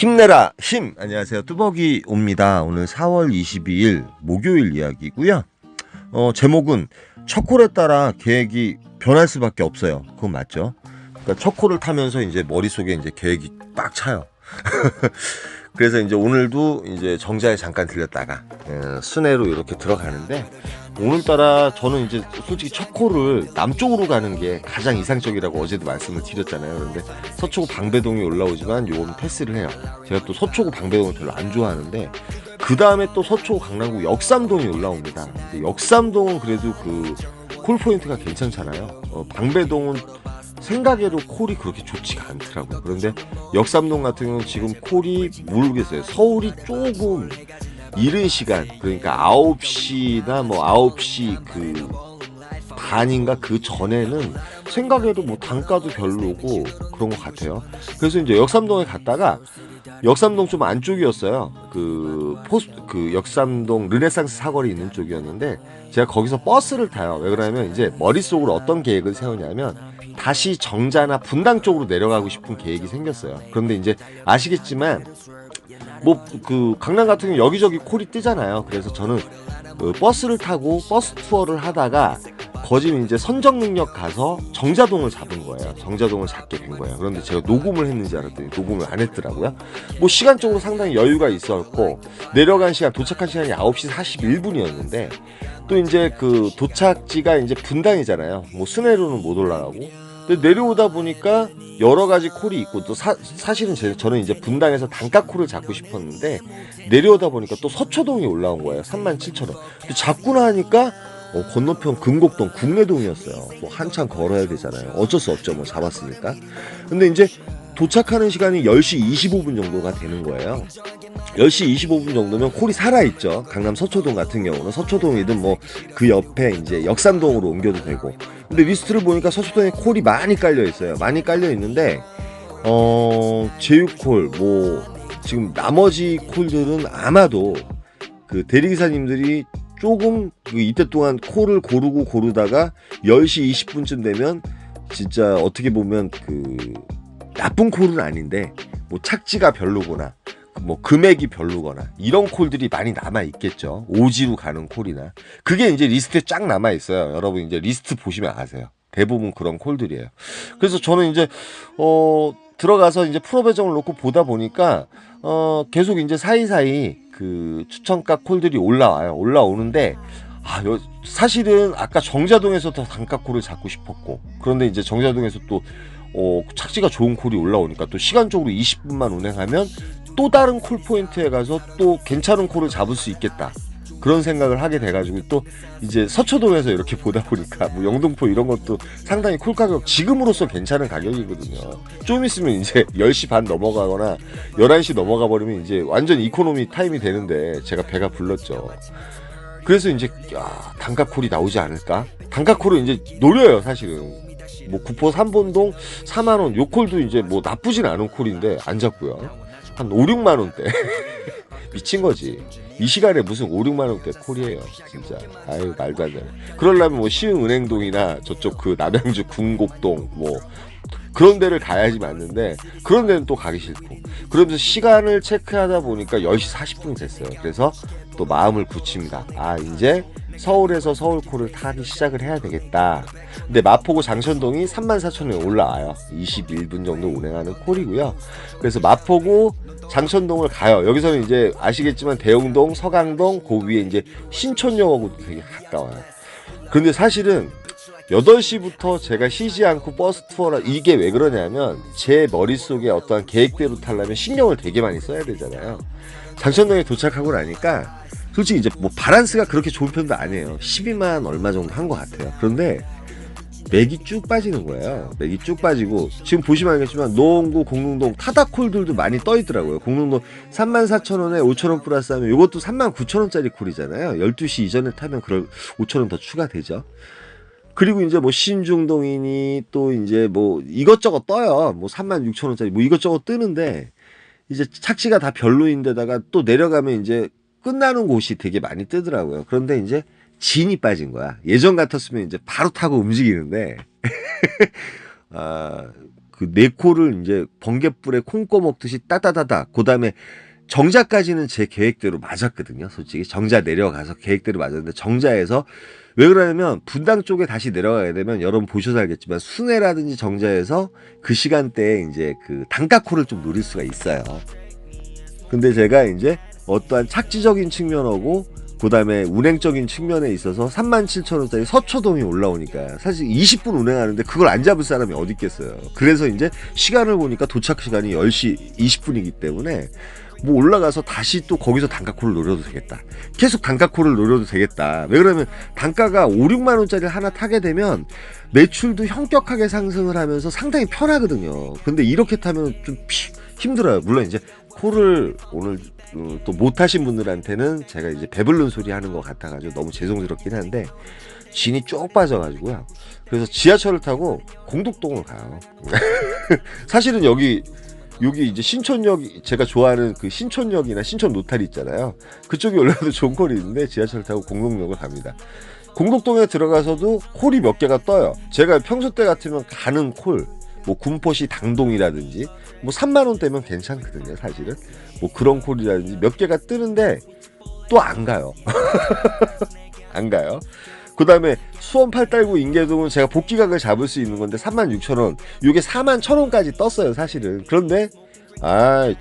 힘내라 힘. 안녕하세요, 뚜벅이 옵니다. 오늘 4월 22일 목요일 이야기고요. 제목은 첫 콜에 따라 계획이 변할 수밖에 없어요. 그건 맞죠? 그러니까 첫 콜을 타면서 이제 머릿속에 이제 계획이 빡 차요. 그래서 이제 오늘도 이제 정자에 잠깐 들렸다가 순회로 이렇게 들어가는데, 오늘따라 저는 이제 솔직히 첫 콜을 남쪽으로 가는 게 가장 이상적이라고 어제도 말씀을 드렸잖아요. 그런데 서초구 방배동이 올라오지만 요거는 패스를 해요. 제가 또 서초구 방배동을 별로 안 좋아하는데, 그 다음에 또 서초구 강남구 역삼동이 올라옵니다. 근데 역삼동은 그래도 그 콜 포인트가 괜찮잖아요. 방배동은 생각에도 콜이 그렇게 좋지가 않더라고요. 그런데 역삼동 같은 경우는 지금 콜이 모르겠어요. 서울이 조금 이른 시간, 그러니까 9시나 뭐 9시 그 반인가 그 전에는 생각에도 뭐 단가도 별로고 그런 것 같아요. 그래서 이제 역삼동에 갔다가, 역삼동 좀 안쪽이었어요. 그 역삼동 르네상스 사거리 있는 쪽이었는데, 제가 거기서 버스를 타요. 왜 그러냐면 이제 머릿속으로 어떤 계획을 세우냐면, 다시 정자나 분당 쪽으로 내려가고 싶은 계획이 생겼어요. 그런데 이제 아시겠지만 뭐 그 강남 같은 경우 여기저기 콜이 뜨잖아요. 그래서 저는 버스를 타고 버스 투어를 하다가 거진 이제 선정능력 가서 정자동을 잡은 거예요. 정자동을 잡게 된 거예요. 그런데 제가 녹음을 했는지 알았더니 녹음을 안 했더라고요. 뭐 시간적으로 상당히 여유가 있었고, 내려간 시간, 도착한 시간이 9시 41분이었는데 또 이제 그 도착지가 이제 분당이잖아요. 뭐 순회로는 못 올라가고. 근데 내려오다 보니까 여러 가지 콜이 있고, 또 사실은 저는 이제 분당에서 단가 콜을 잡고 싶었는데, 내려오다 보니까 또 서초동이 올라온 거예요. 37,000원. 잡고 나니까 건너편 금곡동, 국내동이었어요. 뭐 한참 걸어야 되잖아요. 어쩔 수 없죠. 뭐 잡았으니까. 근데 이제 도착하는 시간이 10시 25분 정도가 되는 거예요. 10시 25분 정도면 콜이 살아있죠. 강남 서초동 같은 경우는 서초동이든 뭐 그 옆에 이제 역삼동으로 옮겨도 되고. 근데 리스트를 보니까 서초동에 콜이 많이 깔려 있어요. 많이 깔려 있는데 제휴콜 뭐 지금 나머지 콜들은 아마도 그 대리기사님들이 조금 이때 동안 콜을 고르다가 10시 20분쯤 되면 진짜 어떻게 보면 그 나쁜 콜은 아닌데 뭐 착지가 별로거나 뭐 금액이 별로거나 이런 콜들이 많이 남아 있겠죠. 오지로 가는 콜이나. 그게 이제 리스트에 쫙 남아 있어요. 여러분 이제 리스트 보시면 아세요. 대부분 그런 콜들이에요. 그래서 저는 이제 들어가서 이제 프로 배정을 놓고 보다 보니까 계속 이제 사이사이 그 추천가 콜들이 올라오는데, 사실은 아까 정자동에서 더 단가 콜을 잡고 싶었고, 그런데 이제 정자동에서 또 착지가 좋은 콜이 올라오니까 또 시간적으로 20분만 운행하면 또 다른 콜 포인트에 가서 또 괜찮은 콜을 잡을 수 있겠다, 그런 생각을 하게 돼가지고, 또 이제 서초동에서 이렇게 보다 보니까 뭐 영등포 이런 것도 상당히 콜 가격 지금으로서 괜찮은 가격이거든요. 좀 있으면 이제 10시 반 넘어가거나 11시 넘어가 버리면 이제 완전 이코노미 타임이 되는데 제가 배가 불렀죠. 그래서 이제 단가 콜이 나오지 않을까? 단가 콜을 이제 노려요. 사실은 뭐 구포 3본동 4만원 요 콜도 이제 뭐 나쁘진 않은 콜인데 안 잡고요. 한 5, 6만원대 미친 거지. 이 시간에 무슨 5, 6만원대 콜이에요 진짜. 아유, 말도 안 되네. 그러려면 뭐 시흥은행동이나 저쪽 그 남양주 궁곡동 뭐 그런 데를 가야지 맞는데, 그런 데는 또 가기 싫고. 그러면서 시간을 체크하다 보니까 10시 40분이 됐어요. 그래서 또 마음을 굳힙니다. 이제 서울에서 서울콜을 타기 시작을 해야 되겠다. 근데 마포구 장천동이 34,000원에 올라와요. 21분 정도 운행하는 콜이고요. 그래서 마포구 장천동을 가요. 여기서는 이제 아시겠지만 대흥동, 서강동, 그 위에 이제 신촌역하고 되게 가까워요. 그런데 사실은 8시부터 제가 쉬지 않고 버스 투어라, 이게 왜 그러냐면 제 머릿속에 어떠한 계획대로 타려면 신경을 되게 많이 써야 되잖아요. 장천동에 도착하고 나니까 솔직히 이제 뭐 바란스가 그렇게 좋은 편도 아니에요. 12만 얼마 정도 한 것 같아요. 그런데 맥이 쭉 빠지는 거예요. 맥이 쭉 빠지고, 지금 보시면 알겠지만 노원구, 공릉동 타다콜들도 많이 떠 있더라고요. 공릉동 34,000원에 5,000원 플러스 하면 이것도 39,000원짜리 콜이잖아요. 12시 이전에 타면 그럴 5,000원 더 추가되죠. 그리고 이제 뭐 신중동이니 또 이제 뭐 이것저것 떠요. 뭐 36,000원짜리 뭐 이것저것 뜨는데, 이제 착지가 다 별로인데다가 또 내려가면 이제 끝나는 곳이 되게 많이 뜨더라고요. 그런데 이제 진이 빠진 거야. 예전 같았으면 이제 바로 타고 움직이는데 그 네 콜을 이제 번갯불에 콩 꺼먹듯이 따다다다. 그다음에 정자까지는 제 계획대로 맞았거든요. 솔직히 정자 내려가서 계획대로 맞았는데 정자에서 왜 그러냐면 분당 쪽에 다시 내려가게 되면 여러분 보셔서 알겠지만 순회라든지 정자에서 그 시간대에 이제 그 단가콜을 좀 노릴 수가 있어요. 근데 제가 이제 어떠한 착지적인 측면하고 그다음에 운행적인 측면에 있어서 37,000원짜리 서초동이 올라오니까 사실 20분 운행하는데 그걸 안 잡을 사람이 어디 있겠어요. 그래서 이제 시간을 보니까 도착 시간이 10시 20분이기 때문에 뭐 올라가서 다시 또 거기서 단가콜을 노려도 되겠다. 계속 단가콜을 노려도 되겠다. 왜 그러면 단가가 5, 6만 원짜리 하나 타게 되면 매출도 현격하게 상승을 하면서 상당히 편하거든요. 근데 이렇게 타면 좀 힘들어요. 물론 이제 콜을 오늘 또 못 타신 분들한테는 제가 이제 배불른 소리 하는 것 같아가지고 너무 죄송스럽긴 한데 진이 쭉 빠져가지고요. 그래서 지하철을 타고 공덕동을 가요. 사실은 여기 이제 신촌역, 제가 좋아하는 그 신촌역이나 신촌 노탈이 있잖아요. 그쪽에 올라가도 좋은 콜이 있는데 지하철 타고 공덕역을 갑니다. 공덕동에 들어가서도 콜이 몇 개가 떠요. 제가 평소 때 같으면 가는 콜, 뭐 군포시 당동이라든지 뭐 3만 원대면 괜찮거든요. 사실은 뭐 그런 콜이라든지 몇 개가 뜨는데 또 안 가요. 안 가요. 그 다음에 수원 팔달구 인계동은 제가 복귀각을 잡을 수 있는 건데 36,000원, 이게 41,000원까지 떴어요 사실은. 그런데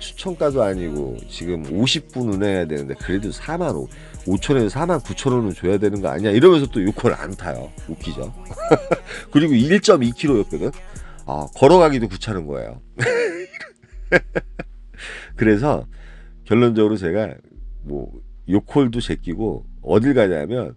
추천가도 아니고 지금 50분 운행해야 되는데 그래도 45,000원에서 49,000원은 줘야 되는 거 아니야 이러면서 또 요콜 안 타요. 웃기죠. 그리고 1.2km였거든. 걸어가기도 귀찮은 거예요. 그래서 결론적으로 제가 뭐 요콜도 제끼고 어딜 가냐면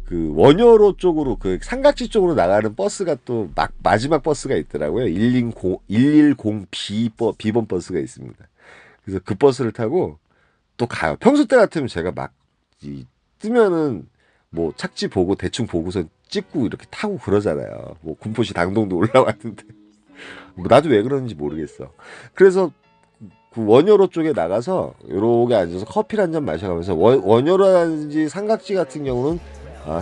그 원효로 쪽으로 그 삼각지 쪽으로 나가는 버스가 또 마지막 버스가 있더라고요. 110 B번 버스가 있습니다. 그래서 그 버스를 타고 또 가요. 평소 때 같으면 제가 막 뜨면은 뭐 착지 보고 대충 보고서 찍고 이렇게 타고 그러잖아요. 뭐 군포시 당동도 올라왔는데 뭐 나도 왜 그러는지 모르겠어. 그래서 그 원효로 쪽에 나가서 요렇게 앉아서 커피를 한 잔 마셔가면서 원효라든지 삼각지 같은 경우는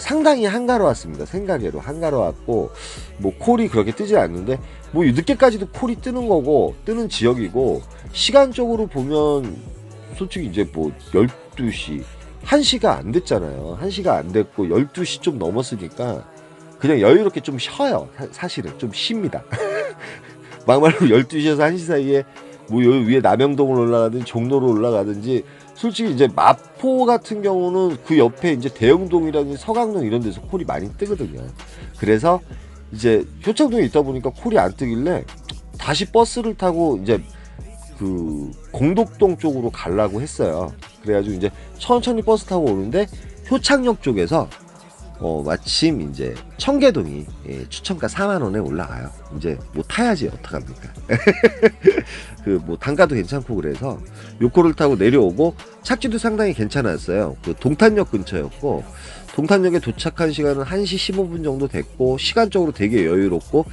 상당히 한가로웠습니다. 생각외로 한가로웠고 뭐 콜이 그렇게 뜨지 않는데 뭐 늦게까지도 콜이 뜨는 거고 뜨는 지역이고 시간적으로 보면 솔직히 이제 뭐 12시 1시가 안 됐잖아요. 1시가 안 됐고 12시 좀 넘었으니까 그냥 여유롭게 좀 쉬어요. 사실은 좀 쉽니다. 막말로 12시에서 1시 사이에 뭐 여기 위에 남영동을 올라가든지 종로로 올라가든지 솔직히 이제 마포 같은 경우는 그 옆에 이제 대영동이라든지 서강동 이런 데서 콜이 많이 뜨거든요. 그래서 이제 효창동에 있다 보니까 콜이 안 뜨길래 다시 버스를 타고 이제 그 공덕동 쪽으로 가려고 했어요. 그래가지고 이제 천천히 버스 타고 오는데 효창역 쪽에서 마침 이제 청계동이 추천가 4만 원에 올라가요. 이제 뭐 타야지 어떡합니까? 그 뭐 단가도 괜찮고 그래서 요코를 타고 내려오고 착지도 상당히 괜찮았어요. 그 동탄역 근처였고 동탄역에 도착한 시간은 1시 15분 정도 됐고 시간적으로 되게 여유롭고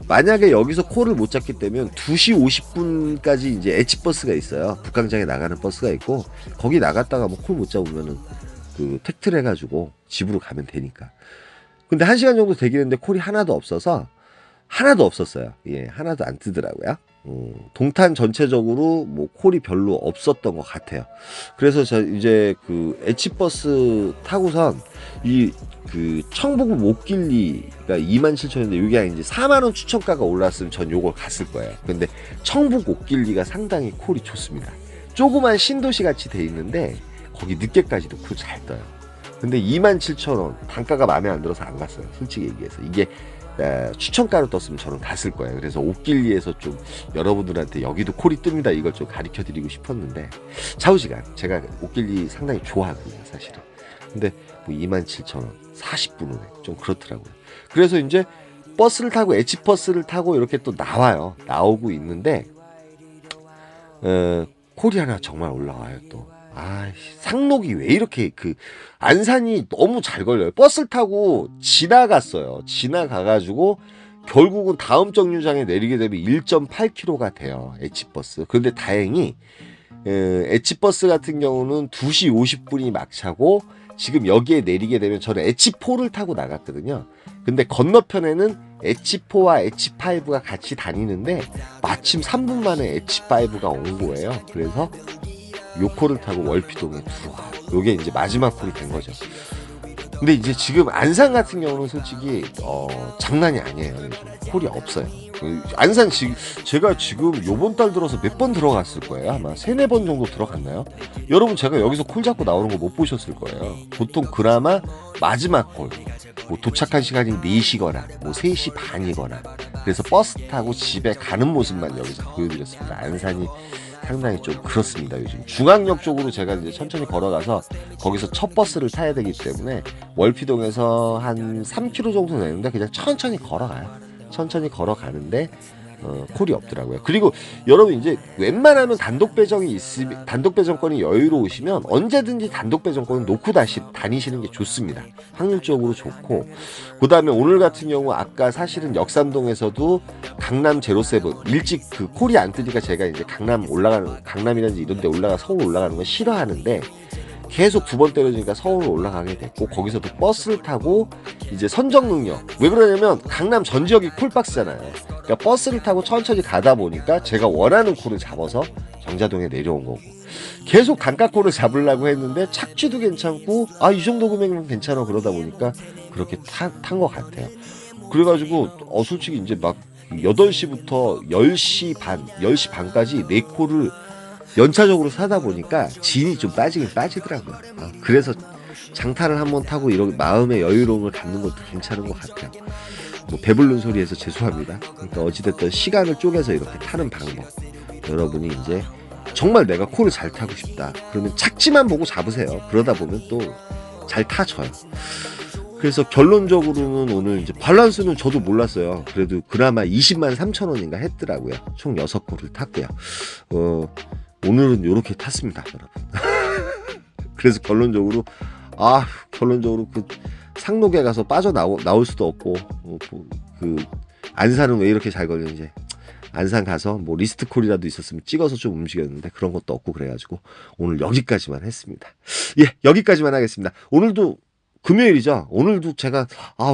만약에 여기서 콜을 못 잡기 때문에 2시 50분까지 이제 엣지버스가 있어요. 북광장에 나가는 버스가 있고 거기 나갔다가 뭐 콜 못 잡으면은 그 택트를 해가지고 집으로 가면 되니까. 근데 1시간 정도 되기는데 콜이 하나도 없었어요. 예, 하나도 안 뜨더라고요. 동탄 전체적으로 뭐 콜이 별로 없었던 것 같아요. 그래서 저 이제 그 엣지버스 타고선 이 그 청북 옥길리가 27,000원인데 이게 이제 4만 원 추천가가 올랐으면 전 요걸 갔을 거예요. 근데 청북 옥길리가 상당히 콜이 좋습니다. 조그만 신도시 같이 돼 있는데 거기 늦게까지도 콜 잘 떠요. 근데 27,000원 단가가 마음에 안 들어서 안 갔어요. 솔직히 얘기해서 이게 추천가로 떴으면 저는 갔을 거예요. 그래서 옥길리에서 좀 여러분들한테 여기도 콜이 뜹니다 이걸 좀 가르쳐 드리고 싶었는데 좌우지간 제가 옥길리 상당히 좋아하거든요 사실은. 근데 뭐 27,000원 40분 후에 좀 그렇더라고요. 그래서 이제 버스를 타고 엣지버스를 타고 이렇게 또 나오고 있는데 콜이 하나 정말 올라와요. 또 상록이 왜 이렇게 그 안산이 너무 잘 걸려요. 버스를 타고 지나가가지고 결국은 다음 정류장에 내리게 되면 1.8km가 돼요. 엣지버스. 그런데 다행히 엣지버스 같은 경우는 2시 50분이 막차고 지금 여기에 내리게 되면 저는 H4를 타고 나갔거든요. 근데 건너편에는 H4와 H5가 같이 다니는데 마침 3분 만에 H5가 온 거예요. 그래서 요 콜을 타고 월피동에 들어와요. 요게 이제 마지막 콜이 된 거죠. 근데 이제 지금 안산 같은 경우는 솔직히 장난이 아니에요. 요즘 콜이 없어요. 안산 제가 지금 요번 달 들어서 몇 번 들어갔을 거예요. 아마 3-4번 정도 들어갔나요? 여러분 제가 여기서 콜 잡고 나오는 거 못 보셨을 거예요. 보통 그나마 마지막 콜 뭐 도착한 시간이 4시거나 뭐 3시 반이거나 그래서 버스 타고 집에 가는 모습만 여기서 보여드렸습니다. 안산이 상당히 좀 그렇습니다. 요즘 중앙역 쪽으로 제가 이제 천천히 걸어가서 거기서 첫 버스를 타야 되기 때문에 월피동에서 한 3km 정도 되는데 그냥 천천히 걸어가요. 천천히 걸어가는데 콜이 없더라고요. 그리고 여러분 이제 웬만하면 단독 배정권이 여유로우시면 언제든지 단독 배정권은 놓고 다니시는 게 좋습니다. 확률적으로 좋고 그 다음에 오늘 같은 경우 아까 사실은 역삼동에서도 강남 07 일찍 그 콜이 안 뜨니까 제가 이제 강남이라든지 이런 데 서울 올라가는 건 싫어하는데 계속 2번 때려주니까 서울로 올라가게 됐고 거기서도 버스를 타고 이제 선정능력 왜 그러냐면 강남 전 지역이 콜박스잖아요. 그러니까 버스를 타고 천천히 가다 보니까 제가 원하는 콜을 잡아서 정자동에 내려온 거고 계속 단가콜을 잡으려고 했는데 착지도 괜찮고 이 정도 금액은 괜찮아 그러다 보니까 그렇게 탄 것 같아요. 그래가지고 솔직히 이제 막 8시부터 10시 반까지 4콜을 연차적으로 사다 보니까 진이 좀 빠지긴 빠지더라고요. 그래서 장타를 한번 타고 이런 마음의 여유로움을 갖는 것도 괜찮은 것 같아요. 뭐 배부른 소리에서 죄송합니다. 그러니까 어찌됐든 시간을 쪼개서 이렇게 타는 방법. 여러분이 이제 정말 내가 콜을 잘 타고 싶다. 그러면 착지만 보고 잡으세요. 그러다 보면 또 잘 타져요. 그래서 결론적으로는 오늘 이제 발란스는 저도 몰랐어요. 그래도 그나마 20만 3천 원인가 했더라고요. 총 6콜을 탔고요. 오늘은 요렇게 탔습니다, 여러분. 그래서 결론적으로 그 상록에 가서 나올 수도 없고 그 안산은 왜 이렇게 잘 걸리는지 안산 가서 뭐 리스트 콜이라도 있었으면 찍어서 좀 움직였는데 그런 것도 없고 그래가지고 오늘 여기까지만 했습니다. 예, 여기까지만 하겠습니다. 오늘도 금요일이죠. 오늘도 제가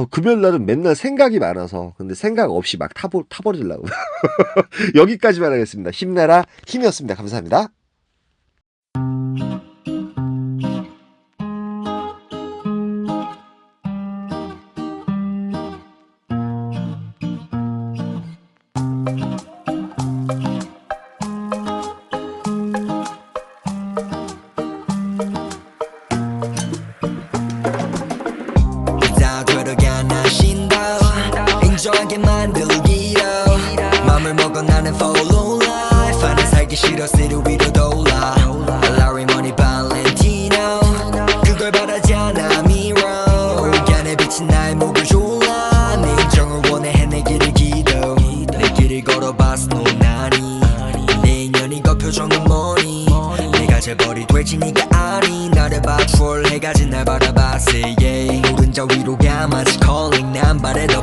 금요일 날은 맨날 생각이 많아서 근데 생각 없이 막 타버리려고 여기까지만 하겠습니다. 힘내라 힘이었습니다. 감사합니다. 인정하게 만들기로 맘을 먹어 나는 follow life 하나 살기 싫어 city 위로 돌아 Larry Money Valentino 그걸 바라지 않아 mirror 안에 비친 나의 목을 졸라 내 인정을 원해 해내기를 기도 내 길을 걸어봤어 노나니 내 인연이 그 표정은 뭐니 내가 재벌이 될지 네가 아니 나를 봐 troll 해가지 날 바라봤어 yeah 오른자 위로 가 마치 calling 난 바래도